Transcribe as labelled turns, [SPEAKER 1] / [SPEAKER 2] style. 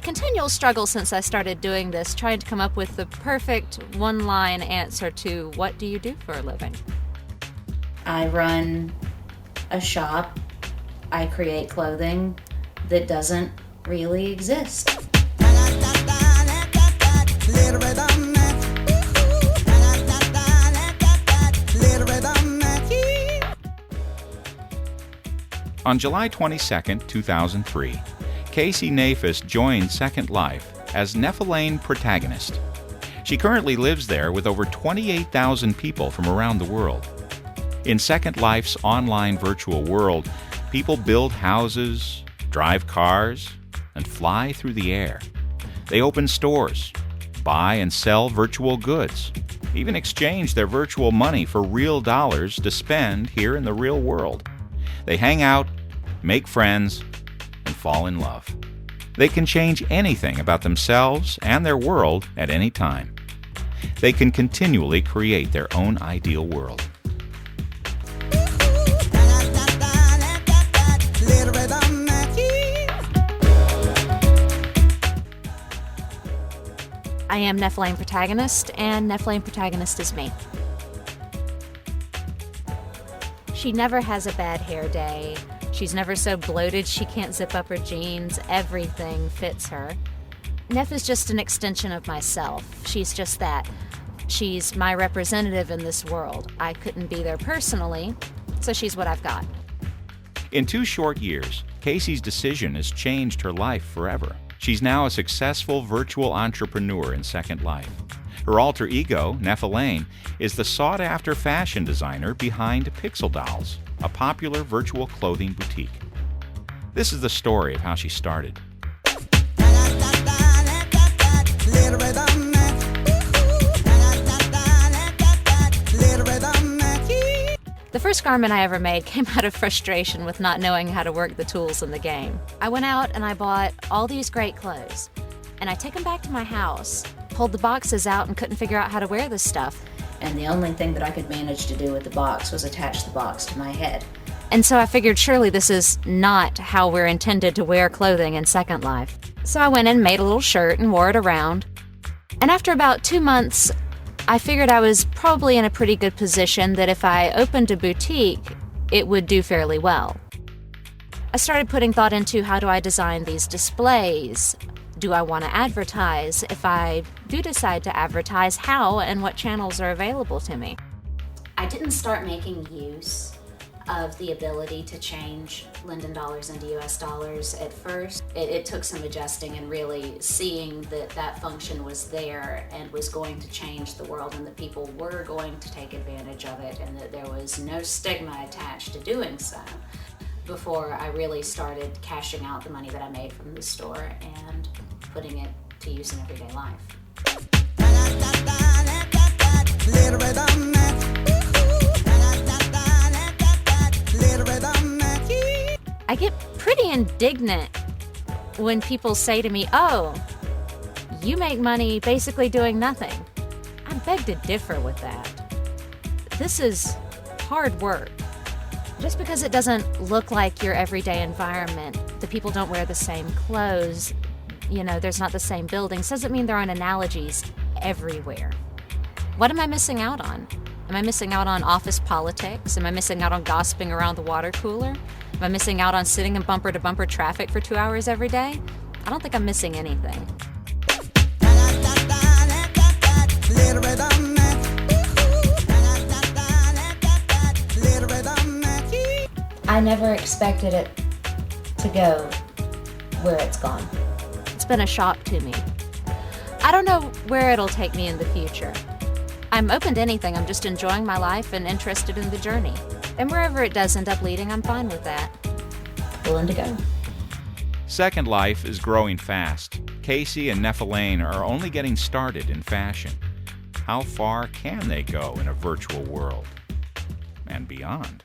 [SPEAKER 1] continual struggle since I started doing this, trying to come up with the perfect one-line answer to what do you do for a living?
[SPEAKER 2] I run a shop. I create clothing that doesn't really exist.
[SPEAKER 3] On July 22, 2003, Casey Nafis joined Second Life as Nephilim protagonist. She currently lives there with over 28,000 people from around the world. In Second Life's online virtual world, people build houses, drive cars, and fly through the air. They open stores, buy and sell virtual goods, even exchange their virtual money for real dollars to spend here in the real world. They hang out, make friends, and fall in love. They can change anything about themselves and their world at any time. They can continually create their own ideal world.
[SPEAKER 1] I am Nephilim protagonist, and Nephilim protagonist is me. She never has a bad hair day. She's never so bloated she can't zip up her jeans. Everything fits her. Neph is just an extension of myself. She's just that. She's my representative in this world. I couldn't be there personally, so she's what I've got.
[SPEAKER 3] In 2 short years, Casey's decision has changed her life forever. She's now a successful virtual entrepreneur in Second Life. Her alter ego, Nephilim, is the sought-after fashion designer behind Pixel Dolls, a popular virtual clothing boutique. This is the story of how she started.
[SPEAKER 1] The first garment I ever made came out of frustration with not knowing how to work the tools in the game. I went out and I bought all these great clothes, and I took them back to my house, pulled the boxes out, and couldn't figure out how to wear this stuff.
[SPEAKER 2] And the only thing that I could manage to do with the box was attach the box to my head.
[SPEAKER 1] And so I figured surely this is not how we're intended to wear clothing in Second Life. So I went and made a little shirt and wore it around. And after about 2 months, I figured I was probably in a pretty good position that if I opened a boutique, it would do fairly well. I started putting thought into how do I design these displays? Do I want to advertise? If I do decide to advertise, how and what channels are available to me?
[SPEAKER 2] I didn't start making use of the ability to change Linden dollars into US dollars at first. It took some adjusting and really seeing that that function was there and was going to change the world and that people were going to take advantage of it and that there was no stigma attached to doing so before I really started cashing out the money that I made from the store and putting it to use in everyday life.
[SPEAKER 1] I get pretty indignant when people say to me, "Oh, you make money basically doing nothing." I beg to differ with that. This is hard work. Just because it doesn't look like your everyday environment, the people don't wear the same clothes, there's not the same buildings, doesn't mean there aren't analogies everywhere. What am I missing out on? Am I missing out on office politics? Am I missing out on gossiping around the water cooler? Am I missing out on sitting in bumper-to-bumper traffic for 2 hours every day? I don't think I'm missing anything.
[SPEAKER 2] I never expected it to go where it's gone.
[SPEAKER 1] It's been a shock to me. I don't know where it'll take me in the future. I'm open to anything. I'm just enjoying my life and interested in the journey. And wherever it does end up leading, I'm fine with that.
[SPEAKER 2] Willing to go.
[SPEAKER 3] Second Life is growing fast. Casey and Nephilim are only getting started in fashion. How far can they go in a virtual world and beyond?